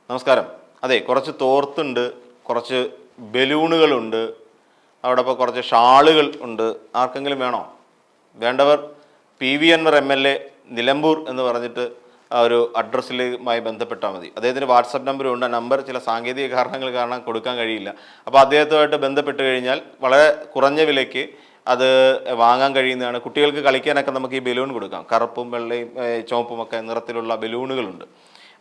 നമസ്കാരം. അതെ, കുറച്ച് തോർത്തുണ്ട്, കുറച്ച് ബലൂണുകളുണ്ട്, അവിടെ ഇപ്പോൾ കുറച്ച് ഷാളുകൾ ഉണ്ട്. ആർക്കെങ്കിലും വേണോ? വേണ്ടവർ PV അൻവർ MLA നിലമ്പൂർ എന്ന് പറഞ്ഞിട്ട് ആ ഒരു അഡ്രസ്സിലുമായി ബന്ധപ്പെട്ടാൽ മതി. അദ്ദേഹത്തിന് വാട്സപ്പ് നമ്പറും ഉണ്ട്. ആ നമ്പർ ചില സാങ്കേതിക കാരണങ്ങൾ കാരണം കൊടുക്കാൻ കഴിയില്ല. അപ്പോൾ അദ്ദേഹത്തുമായിട്ട് ബന്ധപ്പെട്ട് കഴിഞ്ഞാൽ വളരെ കുറഞ്ഞ വിലയ്ക്ക് അത് വാങ്ങാൻ കഴിയുന്നതാണ്. കുട്ടികൾക്ക് കളിക്കാനൊക്കെ നമുക്ക് ഈ ബലൂൺ കൊടുക്കാം. കറുപ്പും വെള്ളയും ചുവപ്പും ഒക്കെ നിറത്തിലുള്ള ബലൂണുകളുണ്ട്.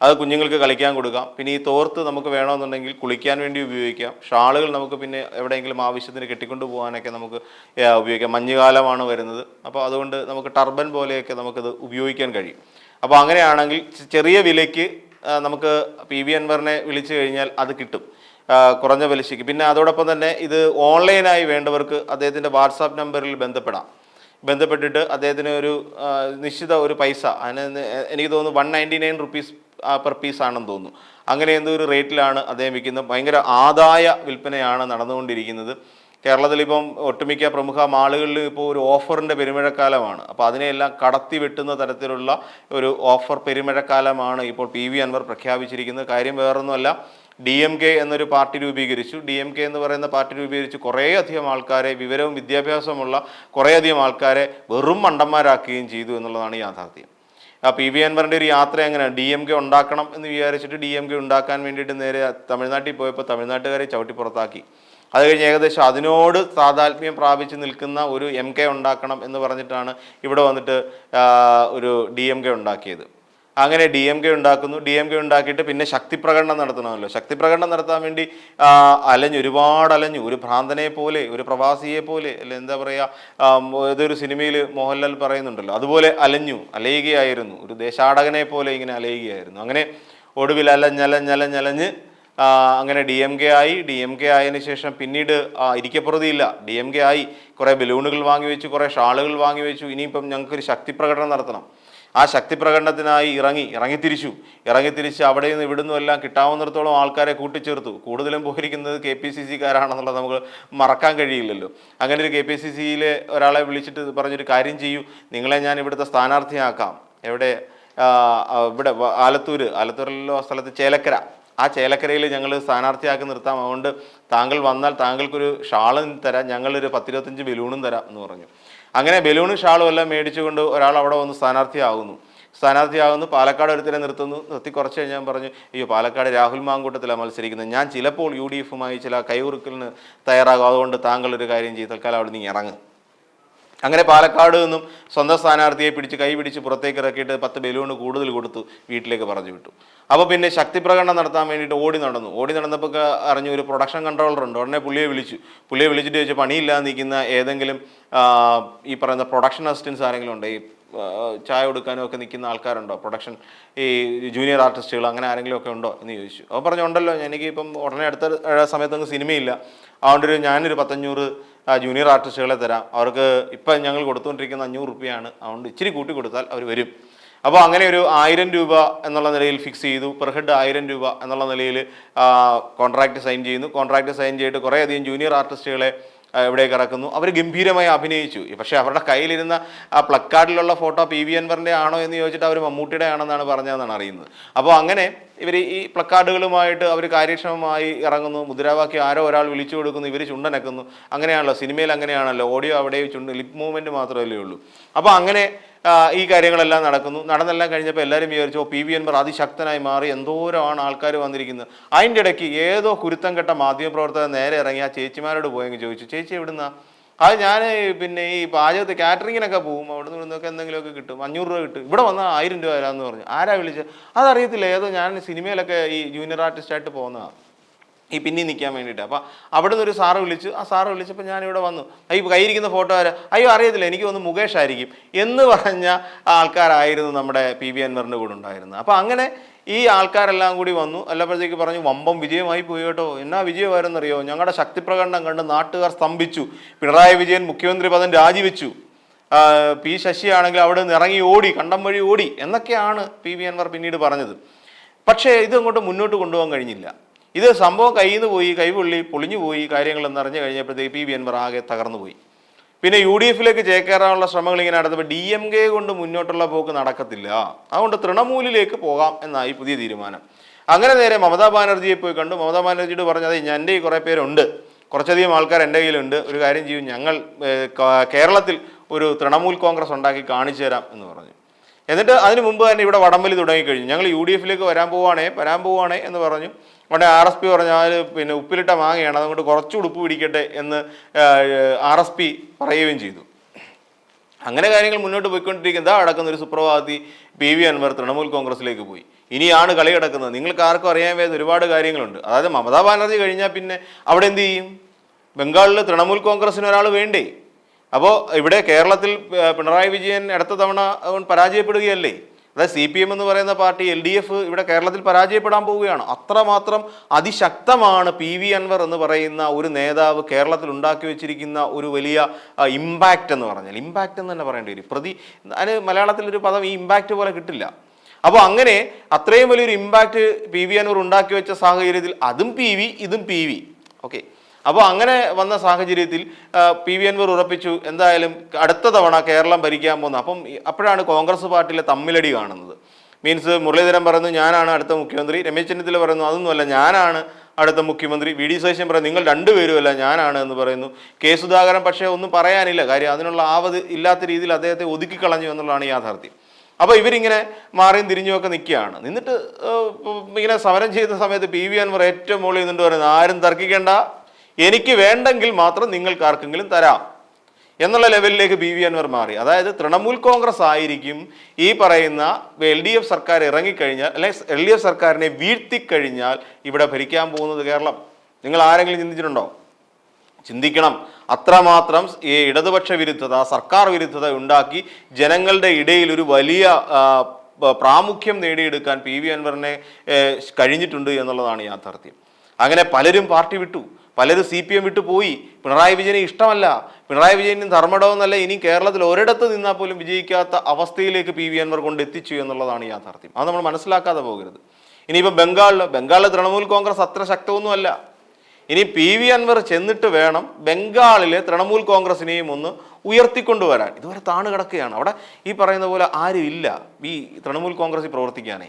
അത് കുഞ്ഞുങ്ങൾക്ക് കളിക്കാൻ കൊടുക്കാം. പിന്നെ ഈ തോർത്ത് നമുക്ക് വേണമെന്നുണ്ടെങ്കിൽ കുളിക്കാൻ വേണ്ടി ഉപയോഗിക്കാം. ഷാളുകൾ നമുക്ക് പിന്നെ എവിടെയെങ്കിലും ആവശ്യത്തിന് കെട്ടിക്കൊണ്ട് പോകാനൊക്കെ നമുക്ക് ഉപയോഗിക്കാം. മഞ്ഞുകാലമാണ് വരുന്നത്, അപ്പോൾ അതുകൊണ്ട് നമുക്ക് ടർബൻ പോലെയൊക്കെ നമുക്കത് ഉപയോഗിക്കാൻ കഴിയും. അപ്പോൾ അങ്ങനെയാണെങ്കിൽ ചെറിയ വിലയ്ക്ക് നമുക്ക് PV അൻവറിനെ വിളിച്ചു കഴിഞ്ഞാൽ അത് കിട്ടും, കുറഞ്ഞ പലിശയ്ക്ക്. പിന്നെ അതോടൊപ്പം തന്നെ ഇത് ഓൺലൈനായി വേണ്ടവർക്ക് അദ്ദേഹത്തിൻ്റെ വാട്സാപ്പ് നമ്പറിൽ ബന്ധപ്പെട്ടിട്ട് അദ്ദേഹത്തിന് ഒരു നിശ്ചിത ഒരു പൈസ, അതിന് എനിക്ക് തോന്നുന്നു 199 റുപ്പീസ് പെർ പീസ് ആണെന്ന് തോന്നുന്നു. അങ്ങനെ എന്തോ ഒരു റേറ്റിലാണ് അദ്ദേഹം വിൽക്കുന്നത്. ഭയങ്കര ആദായ വിൽപ്പനയാണ് നടന്നുകൊണ്ടിരിക്കുന്നത്. കേരളത്തിലിപ്പം ഒട്ടുമിക്ക പ്രമുഖ മാളുകളിൽ ഇപ്പോൾ ഒരു ഓഫറിൻ്റെ പെരുമഴക്കാലമാണ്. അപ്പോൾ അതിനെയെല്ലാം കടത്തി വെട്ടുന്ന തരത്തിലുള്ള ഒരു ഓഫർ പെരുമഴക്കാലമാണ് ഇപ്പോൾ PV അൻവർ പ്രഖ്യാപിച്ചിരിക്കുന്നത്. കാര്യം വേറൊന്നുമല്ല, DMK എന്നൊരു പാർട്ടി രൂപീകരിച്ചു. DMK എന്ന് പറയുന്ന പാർട്ടി രൂപീകരിച്ച് കുറേയധികം ആൾക്കാരെ, വിവരവും വിദ്യാഭ്യാസമുള്ള കുറേയധികം ആൾക്കാരെ വെറും മണ്ടന്മാരാക്കുകയും ചെയ്തു എന്നുള്ളതാണ് യാഥാർത്ഥ്യം. PV അൻവറിൻ്റെ ഒരു യാത്ര എങ്ങനെ DMK ഉണ്ടാക്കണം എന്ന് വിചാരിച്ചിട്ട് DMK ഉണ്ടാക്കാൻ വേണ്ടിയിട്ട് നേരെ തമിഴ്നാട്ടിൽ പോയപ്പോൾ തമിഴ്നാട്ടുകാരെ ചവിട്ടി പുറത്താക്കി. അത് കഴിഞ്ഞ് ഏകദേശം അതിനോട് താതാത്മ്യം പ്രാപിച്ച് നിൽക്കുന്ന ഒരു MK ഉണ്ടാക്കണം എന്ന് പറഞ്ഞിട്ടാണ് ഇവിടെ വന്നിട്ട് ഒരു DMK ഉണ്ടാക്കിയത്. അങ്ങനെ DMK ഉണ്ടാക്കുന്നു. DMK ഉണ്ടാക്കിയിട്ട് പിന്നെ ശക്തി പ്രകടനം നടത്തണമല്ലോ. ശക്തി പ്രകടനം നടത്താൻ വേണ്ടി ഒരുപാട് അലഞ്ഞു. ഒരു ഭ്രാന്തനെ പോലെ, ഒരു പ്രവാസിയെ പോലെ, അല്ലെ എന്താ പറയുക, ഏതൊരു സിനിമയിൽ മോഹൻലാൽ പറയുന്നുണ്ടല്ലോ, അതുപോലെ അലയുകയായിരുന്നു. ഒരു ദേശാടകനെ പോലെ ഇങ്ങനെ അലയുകയായിരുന്നു. അങ്ങനെ ഒടുവിൽ അലഞ്ഞ് അങ്ങനെ DMK ആയി. DMK ആയതിനു ശേഷം പിന്നീട് ഇരിക്കപ്പുറതിയില്ല, DMK ആയി. കുറേ ബലൂണുകൾ വാങ്ങി വെച്ചു, കുറേ ഷാളുകൾ വാങ്ങി വെച്ചു. ഇനിയിപ്പം ഞങ്ങൾക്കൊരു ശക്തി പ്രകടനം നടത്തണം. ആ ശക്തി പ്രകടനത്തിനായി ഇറങ്ങിത്തിരിച്ച് അവിടെ നിന്ന് ഇവിടുന്നും എല്ലാം കിട്ടാവുന്നിടത്തോളം ആൾക്കാരെ കൂട്ടിച്ചേർത്തു. കൂടുതലും പോയിരിക്കുന്നത് KPCC-കാരാണെന്നുള്ളത് നമുക്ക് മറക്കാൻ കഴിയില്ലല്ലോ. അങ്ങനെ ഒരു KPCC-യിലെ ഒരാളെ വിളിച്ചിട്ട് പറഞ്ഞൊരു കാര്യം ചെയ്യൂ, നിങ്ങളെ ഞാൻ ഇവിടുത്തെ സ്ഥാനാർത്ഥിയാക്കാം. ഇവിടെ ആലത്തൂരിലോ സ്ഥലത്ത് ചേലക്കര, ആ ചേലക്കരയിൽ ഞങ്ങൾ സ്ഥാനാർത്ഥിയാക്കി നിർത്താം. അതുകൊണ്ട് താങ്കൾ വന്നാൽ താങ്കൾക്കൊരു ഷാളും തരാം, ഞങ്ങളൊരു 10-25 ബലൂണും തരാം എന്ന് പറഞ്ഞു. അങ്ങനെ ബലൂണും ഷാളും എല്ലാം മേടിച്ചുകൊണ്ട് ഒരാൾ അവിടെ വന്ന് സ്ഥാനാർത്ഥിയാകുന്നു. പാലക്കാട് ഒരുത്തരെ നിർത്തി കുറച്ച് കഴിഞ്ഞാൽ പറഞ്ഞു, അയ്യോ പാലക്കാട് രാഹുൽ മാങ്കൂട്ടത്തിലാണ് മത്സരിക്കുന്നത്, ഞാൻ ചിലപ്പോൾ UDF-മായി ചില കൈകുറുക്കലിന് തയ്യാറാകും, അതുകൊണ്ട് താങ്കൾ ഒരു കാര്യം ചെയ്ത് തൽക്കാലം അവിടെ നിന്ന് ഇറങ്ങും. അങ്ങനെ പാലക്കാട് നിന്നും സ്വന്തം സ്ഥാനാർത്ഥിയെ കൈ പിടിച്ച് പുറത്തേക്ക് ഇറക്കിയിട്ട് 10 ബലൂണ് കൂടുതൽ കൊടുത്തു വീട്ടിലേക്ക് പറഞ്ഞു വിട്ടു. അപ്പോൾ പിന്നെ ശക്തി പ്രകടനം നടത്താൻ വേണ്ടിയിട്ട് ഓടി നടന്നപ്പോൾ അറിഞ്ഞു ഒരു പ്രൊഡക്ഷൻ കൺട്രോളർ ഉണ്ട്. ഉടനെ പുള്ളിയെ വിളിച്ചിട്ട് ചോദിച്ചു, പണിയില്ലാതെ നിൽക്കുന്ന ഏതെങ്കിലും ഈ പറയുന്ന പ്രൊഡക്ഷൻ അസിസ്റ്റൻസ് ആരെങ്കിലും ഉണ്ടോ, ഈ ചായ കൊടുക്കാനും ഒക്കെ നിൽക്കുന്ന ആൾക്കാരുണ്ടോ, പ്രൊഡക്ഷൻ ഈ ജൂനിയർ ആർട്ടിസ്റ്റുകൾ അങ്ങനെ ആരെങ്കിലും ഒക്കെ ഉണ്ടോ എന്ന് ചോദിച്ചു. അപ്പോൾ പറഞ്ഞു, ഉണ്ടല്ലോ, എനിക്കിപ്പം ഉടനെ അടുത്ത സമയത്തൊന്നും സിനിമയില്ല, അതുകൊണ്ട് ഞാനൊരു 500 ജൂനിയർ ആർട്ടിസ്റ്റുകളെ തരാം, അവർക്ക് ഇപ്പം ഞങ്ങൾ കൊടുത്തുകൊണ്ടിരിക്കുന്ന 500 രൂപയാണ്, അതുകൊണ്ട് ഇച്ചിരി കൂട്ടി കൊടുത്താൽ അവർ വരും. അപ്പോൾ അങ്ങനെ ഒരു 1000 രൂപ എന്നുള്ള നിലയിൽ ഫിക്സ് ചെയ്തു. പെർ ഹെഡ് 1000 രൂപ എന്നുള്ള നിലയിൽ കോൺട്രാക്റ്റ് സൈൻ ചെയ്യുന്നു. കോൺട്രാക്റ്റ് സൈൻ ചെയ്തിട്ട് കുറേയധികം ജൂനിയർ ആർട്ടിസ്റ്റുകളെ എവിടേക്ക് ഇറക്കുന്നു. അവർ ഗംഭീരമായി അഭിനയിച്ചു. പക്ഷേ അവരുടെ കയ്യിലിരുന്ന ആ പ്ലക്കാർഡിലുള്ള ഫോട്ടോ PV അൻവറിൻ്റെ ആണോ എന്ന് ചോദിച്ചിട്ട് അവർ മമ്മൂട്ടിയുടെ ആണെന്നാണ് പറഞ്ഞതെന്നാണ് അറിയുന്നത്. അപ്പോൾ അങ്ങനെ ഇവർ ഈ പ്ലക്കാർഡുകളുമായിട്ട് അവർ കാര്യക്ഷമമായി ഇറങ്ങുന്നു. മുദ്രാവാക്യം ആരോ ഒരാൾ വിളിച്ചു കൊടുക്കുന്നു, ഇവർ ചുണ്ടനക്കുന്നു. അങ്ങനെയാണല്ലോ സിനിമയിൽ, അങ്ങനെയാണല്ലോ ഓഡിയോ അവിടെ ലിപ് മൂവ്മെൻറ്റ് മാത്രമല്ലേ ഉള്ളൂ. അപ്പോൾ അങ്ങനെ ഈ കാര്യങ്ങളെല്ലാം നടന്നെല്ലാം കഴിഞ്ഞപ്പോൾ എല്ലാവരും വിചാരിച്ചു PV അൻവർ അതിശക്തനായി മാറി, എന്തോരമാണ് ആൾക്കാർ വന്നിരിക്കുന്നത്. അതിൻ്റെ ഇടയ്ക്ക് ഏതോ കുരുത്തം കെട്ട മാധ്യമപ്രവർത്തകർ നേരെ ഇറങ്ങി ആ ചേച്ചിമാരോട് പോയെങ്കിൽ ചോദിച്ചു, ചേച്ചി എവിടുന്നാ? അത് ഞാൻ പിന്നെ ഈ പാചകത്തെ കാറ്ററിങ്ങിനൊക്കെ പോകും, അവിടെ നിന്നൊക്കെ എന്തെങ്കിലുമൊക്കെ കിട്ടും, 500 രൂപ കിട്ടും, ഇവിടെ വന്നാൽ 1000 രൂപ തരാമെന്ന് പറഞ്ഞു. ആരാ വിളിച്ചത്? അതറിയത്തില്ല, ഏതോ ഞാൻ സിനിമയിലൊക്കെ ഈ ജൂനിയർ ആർട്ടിസ്റ്റായിട്ട് പോകുന്നതാണ്, ഈ പിന്നിൽ നിൽക്കാൻ വേണ്ടിയിട്ട്. അപ്പോൾ അവിടെ നിന്ന് ഒരു സാറ് വിളിച്ചപ്പോൾ ഞാനിവിടെ വന്നു. കയ്യിരിക്കുന്ന ഫോട്ടോ ആരാ? അയ്യോ അറിയത്തില്ല, എനിക്ക് തോന്നുന്നു മുകേഷ് ആയിരിക്കും എന്ന് പറഞ്ഞ ആൾക്കാരായിരുന്നു നമ്മുടെ PV അൻവറിൻ്റെ കൂടെ ഉണ്ടായിരുന്നത്. അപ്പോൾ അങ്ങനെ ഈ ആൾക്കാരെല്ലാം കൂടി വന്നു. അല്ലപ്പോഴത്തേക്ക് പറഞ്ഞു, വമ്പം വിജയമായി പോയി കേട്ടോ. എന്നാ വിജയമായിരുന്നറിയോ, ഞങ്ങളുടെ ശക്തി പ്രകടനം കണ്ട് നാട്ടുകാർ സ്തംഭിച്ചു, പിണറായി വിജയൻ മുഖ്യമന്ത്രി പദം രാജിവെച്ചു, P ശശി ആണെങ്കിൽ അവിടെ നിന്ന് ഇറങ്ങി ഓടി, കണ്ടം വഴി ഓടി എന്നൊക്കെയാണ് PV അൻവർ പിന്നീട് പറഞ്ഞത്. പക്ഷേ ഇത് അങ്ങോട്ട് മുന്നോട്ട് കൊണ്ടുപോകാൻ കഴിഞ്ഞില്ല. ഇത് സംഭവം കയ്യിൽ നിന്ന് പോയി, പൊളിഞ്ഞു പോയി കാര്യങ്ങളെന്ന് അറിഞ്ഞു കഴിഞ്ഞപ്പോഴത്തേക്ക് PV അൻവർ ആകെ തകർന്നു പോയി. പിന്നെ UDF-ലേക്ക് ചേക്കേറാനുള്ള ശ്രമങ്ങൾ ഇങ്ങനെ നടന്നപ്പോൾ DMK കൊണ്ട് മുന്നോട്ടുള്ള പോക്ക് നടക്കത്തില്ല, അതുകൊണ്ട് തൃണമൂലിലേക്ക് പോകാം എന്നായി പുതിയ തീരുമാനം. അങ്ങനെ നേരെ മമതാ ബാനർജിയെ പോയി കണ്ടു. മമതാ ബാനർജിയോട് പറഞ്ഞു, അതെ എൻ്റെ ഈ കുറേ പേരുണ്ട്, കുറച്ചധികം ആൾക്കാർ എൻ്റെ കയ്യിലുണ്ട്, ഒരു കാര്യം ചെയ്യും, ഞങ്ങൾ കേരളത്തിൽ ഒരു തൃണമൂൽ കോൺഗ്രസ് ഉണ്ടാക്കി കാണിച്ചു തരാം എന്ന് പറഞ്ഞു. എന്നിട്ട് അതിന് മുമ്പ് തന്നെ ഇവിടെ വടംവലി തുടങ്ങിക്കഴിഞ്ഞു. ഞങ്ങൾ UDF-ലേക്ക് വരാൻ പോവാണേ എന്ന് പറഞ്ഞു. അവിടെ RSP പറഞ്ഞു, അത് പിന്നെ ഉപ്പിലിട്ട മാങ്ങയാണ്, അതുകൊണ്ട് കുറച്ചുകൂടി ഉപ്പ് പിടിക്കട്ടെ എന്ന് RSP പറയുകയും ചെയ്തു. അങ്ങനെ കാര്യങ്ങൾ മുന്നോട്ട് പോയിക്കൊണ്ടിരിക്കുന്നത് അടക്കുന്ന ഒരു സുപ്രഭാതി PV അൻവർ തൃണമൂൽ കോൺഗ്രസിലേക്ക് പോയി. ഇനിയാണ് കളി കിടക്കുന്നത്. നിങ്ങൾക്ക് ആർക്കും അറിയാൻ വേണ്ട ഒരുപാട് കാര്യങ്ങളുണ്ട്. അതായത് മമതാ ബാനർജി കഴിഞ്ഞാൽ പിന്നെ അവിടെ എന്ത് ചെയ്യും? ബംഗാളിൽ തൃണമൂൽ കോൺഗ്രസിന് ഒരാൾ വേണ്ടേ? അപ്പോൾ ഇവിടെ കേരളത്തിൽ പിണറായി വിജയൻ അടുത്ത തവണ പരാജയപ്പെടുകയല്ലേ? അതായത് CPM എന്ന് പറയുന്ന പാർട്ടി LDF ഇവിടെ കേരളത്തിൽ പരാജയപ്പെടാൻ പോവുകയാണ്. അത്രമാത്രം അതിശക്തമാണ് PV അൻവർ എന്ന് പറയുന്ന ഒരു നേതാവ് കേരളത്തിൽ ഉണ്ടാക്കി വെച്ചിരിക്കുന്ന ഒരു വലിയ ഇമ്പാക്റ്റ് എന്ന് പറഞ്ഞാൽ. ഇമ്പാക്റ്റ് എന്ന് തന്നെ പറയേണ്ടി വരും. അതിന് മലയാളത്തിലൊരു പദം ഈ ഇമ്പാക്റ്റ് പോലെ കിട്ടില്ല. അപ്പോൾ അങ്ങനെ അത്രയും വലിയൊരു ഇമ്പാക്റ്റ് PV അൻവർ ഉണ്ടാക്കി വെച്ച സാഹചര്യത്തിൽ അതും PV ഇതും PV. ഓക്കെ, അപ്പോൾ അങ്ങനെ വന്ന സാഹചര്യത്തിൽ PV അൻവർ ഉറപ്പിച്ചു എന്തായാലും അടുത്ത തവണ കേരളം ഭരിക്കാൻ പോകുന്നത്. അപ്പം അപ്പോഴാണ് കോൺഗ്രസ് പാർട്ടിയിലെ തമ്മിലടി കാണുന്നത്. മീൻസ് മുരളീധരൻ പറയുന്നു ഞാനാണ് അടുത്ത മുഖ്യമന്ത്രി, രമേശ് ചെന്നിത്തല പറയുന്നു അതൊന്നുമല്ല ഞാനാണ് അടുത്ത മുഖ്യമന്ത്രി, VD സതീശൻ പറയുന്നു നിങ്ങൾ രണ്ടുപേരുമല്ല ഞാനാണ് എന്ന് പറയുന്നു. K സുധാകരൻ പക്ഷേ ഒന്നും പറയാനില്ല, കാര്യം അതിനുള്ള ആവത് ഇല്ലാത്ത രീതിയിൽ അദ്ദേഹത്തെ ഒതുക്കിക്കളഞ്ഞു എന്നുള്ളതാണ് യാഥാർത്ഥ്യം. അപ്പോൾ ഇവരിങ്ങനെ മാറിയും തിരിഞ്ഞുമൊക്കെ നിൽക്കുകയാണ്. നിന്നിട്ട് ഇങ്ങനെ സമരം ചെയ്യുന്ന സമയത്ത് PV അൻവർ ഏറ്റവും മുകളിൽ നിന്നിട്ട് പറയുന്നത് ആരും തർക്കിക്കേണ്ട, എനിക്ക് വേണ്ടെങ്കിൽ മാത്രം നിങ്ങൾക്ക് ആർക്കെങ്കിലും തരാം എന്നുള്ള ലെവലിലേക്ക് PV അൻവർ മാറി. അതായത് തൃണമൂൽ കോൺഗ്രസ് ആയിരിക്കും ഈ പറയുന്ന LDF സർക്കാർ ഇറങ്ങിക്കഴിഞ്ഞാൽ, അല്ലെങ്കിൽ LDF സർക്കാരിനെ വീഴ്ത്തിക്കഴിഞ്ഞാൽ ഇവിടെ ഭരിക്കാൻ പോകുന്നത് കേരളം. നിങ്ങൾ ആരെങ്കിലും ചിന്തിച്ചിട്ടുണ്ടോ? ചിന്തിക്കണം. അത്രമാത്രം ഈ ഇടതുപക്ഷ വിരുദ്ധത, സർക്കാർ വിരുദ്ധത ഉണ്ടാക്കി ജനങ്ങളുടെ ഇടയിൽ ഒരു വലിയ പ്രാമുഖ്യം നേടിയെടുക്കാൻ PV അൻവറിനെ കഴിഞ്ഞിട്ടുണ്ട് എന്നുള്ളതാണ് യാഥാർത്ഥ്യം. അങ്ങനെ പലരും പാർട്ടി വിട്ടു, പലരും CPM വിട്ടു പോയി. പിണറായി വിജയനെ ഇഷ്ടമല്ല, പിണറായി വിജയനും ധർമ്മടമെന്നല്ല, ഇനി കേരളത്തിൽ ഒരിടത്ത് നിന്നാൽ പോലും വിജയിക്കാത്ത അവസ്ഥയിലേക്ക് PV അൻവർ കൊണ്ടെത്തിച്ചു എന്നുള്ളതാണ് യാഥാർത്ഥ്യം. അത് നമ്മൾ മനസ്സിലാക്കാതെ പോകരുത്. ഇനിയിപ്പോൾ ബംഗാളിൽ തൃണമൂൽ കോൺഗ്രസ് അത്ര ശക്തമൊന്നുമല്ല. ഇനി PV അൻവർ ചെന്നിട്ട് വേണം ബംഗാളിലെ തൃണമൂൽ കോൺഗ്രസിനെയും ഒന്ന് ഉയർത്തിക്കൊണ്ടുവരാൻ. ഇതുവരെ താണു കിടക്കുകയാണ്. അവിടെ ഈ പറയുന്ന പോലെ ആരും ഇല്ല ഈ തൃണമൂൽ കോൺഗ്രസിൽ പ്രവർത്തിക്കാനേ.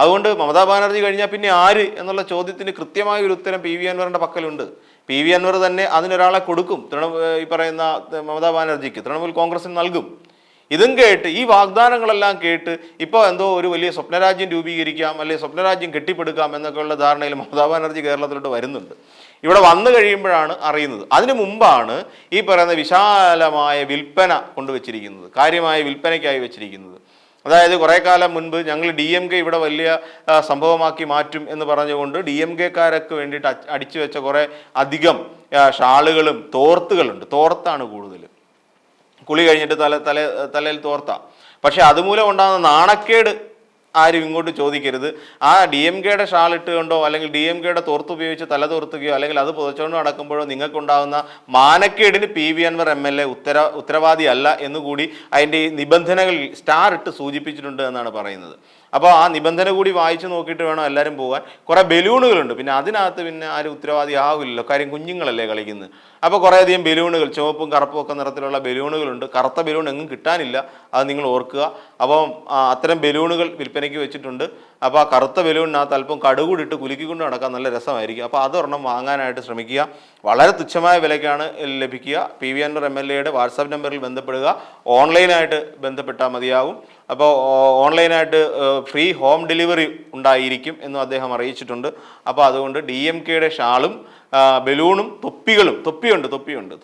അതുകൊണ്ട് മമതാ ബാനർജി കഴിഞ്ഞാൽ പിന്നെ ആര് എന്നുള്ള ചോദ്യത്തിന് കൃത്യമായ ഒരു ഉത്തരം PV അൻവറിൻ്റെ പക്കലുണ്ട്. PV അൻവർ തന്നെ അതിനൊരാളെ കൊടുക്കും. ഈ പറയുന്ന മമതാ ബാനർജിക്ക് തൃണമൂൽ കോൺഗ്രസിന് നൽകും. ഇതും കേട്ട് ഈ വാഗ്ദാനങ്ങളെല്ലാം കേട്ട് ഇപ്പോൾ എന്തോ ഒരു വലിയ സ്വപ്നരാജ്യം രൂപീകരിക്കാം, അല്ലെങ്കിൽ സ്വപ്നരാജ്യം കെട്ടിപ്പടുക്കാം എന്നൊക്കെയുള്ള ധാരണയിൽ മമതാ ബാനർജി കേരളത്തിലോട്ട് വരുന്നുണ്ട്. ഇവിടെ വന്നു കഴിയുമ്പോഴാണ് അറിയുന്നത്. അതിനു മുമ്പാണ് ഈ പറയുന്ന വിശാലമായ വിൽപ്പന കൊണ്ടുവച്ചിരിക്കുന്നത്, കാര്യമായ വിൽപ്പനയ്ക്കായി വെച്ചിരിക്കുന്നത്. അതായത് കുറേ കാലം മുൻപ് ഞങ്ങൾ DMK ഇവിടെ വലിയ സംഭവമാക്കി മാറ്റും എന്ന് പറഞ്ഞുകൊണ്ട് DMK-കാരൊക്കെ വേണ്ടിയിട്ട് അടിച്ചു വെച്ച കുറേ അധികം ഷാളുകളും തോർത്തുകളുണ്ട്. തോർത്താണ് കൂടുതൽ, കുളി കഴിഞ്ഞിട്ട് തലയിൽ തോർത്ത. പക്ഷെ അതുമൂലം ഉണ്ടാകുന്ന നാണക്കേട് ആരും ഇങ്ങോട്ട് ചോദിക്കരുത്. ആ DMK-യുടെ ഷാൾ ഇട്ടുകൊണ്ടോ അല്ലെങ്കിൽ DMK-യുടെ തോർത്ത് ഉപയോഗിച്ച് തല തോർത്തുകയോ അല്ലെങ്കിൽ അത് പുതച്ചുകൊണ്ട് നടക്കുമ്പോഴോ നിങ്ങൾക്കുണ്ടാകുന്ന മാനക്കേടിന് PV അൻവർ MLA ഉത്തരവാദി അല്ല എന്നുകൂടി അതിൻ്റെ നിബന്ധനകളിൽ സ്റ്റാർ ഇട്ട് സൂചിപ്പിച്ചിട്ടുണ്ട് എന്നാണ് പറയുന്നത്. അപ്പോൾ ആ നിബന്ധന കൂടി വായിച്ചു നോക്കിയിട്ട് വേണം എല്ലാവരും പോകാൻ. കുറേ ബലൂണുകളുണ്ട്, പിന്നെ അതിനകത്ത് പിന്നെ ആരും ഉത്തരവാദി ആവില്ലല്ലോ, കാര്യം കുഞ്ഞുങ്ങളല്ലേ കളിക്കുന്നത്. അപ്പോൾ കുറേയധികം ബലൂണുകൾ, ചുവപ്പും കറുപ്പും ഒക്കെ നിറത്തിലുള്ള ബലൂണുകളുണ്ട്. കറുത്ത ബലൂൺ എങ്ങും കിട്ടാനില്ല, അത് നിങ്ങൾ ഓർക്കുക. അപ്പം അത്തരം ബലൂണുകൾ വിൽപ്പനയ്ക്ക് വെച്ചിട്ടുണ്ട്. അപ്പോൾ ആ കറുത്ത ബലൂണിനകത്ത് അല്പം കടുകൂടിട്ട് കുലുക്കിക്കൊണ്ട് നടക്കാൻ നല്ല രസമായിരിക്കും. അപ്പോൾ അതൊരെണ്ണം വാങ്ങാനായിട്ട് ശ്രമിക്കുക. വളരെ തുച്ഛമായ വിലയ്ക്കാണ് ലഭിക്കുക. PV അൻവർ MLA-യുടെ വാട്സാപ്പ് നമ്പറിൽ ബന്ധപ്പെടുക, ഓൺലൈനായിട്ട് ബന്ധപ്പെട്ടാൽ മതിയാവും. അപ്പോൾ ഓൺലൈനായിട്ട് ഫ്രീ ഹോം ഡെലിവറി ഉണ്ടായിരിക്കും എന്നും അദ്ദേഹം അറിയിച്ചിട്ടുണ്ട്. അപ്പോൾ അതുകൊണ്ട് DMK-യുടെ ഷാളും ബലൂണും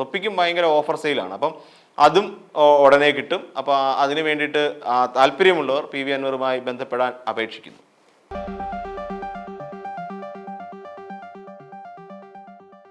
തൊപ്പിക്കും ഭയങ്കര ഓഫർ സെയിലാണ്. അപ്പം അതും ഉടനെ കിട്ടും. അപ്പോൾ അതിന് വേണ്ടിയിട്ട് താല്പര്യമുള്ളവർ PV അൻവറുമായി ബന്ധപ്പെടാൻ അപേക്ഷിക്കുന്നു.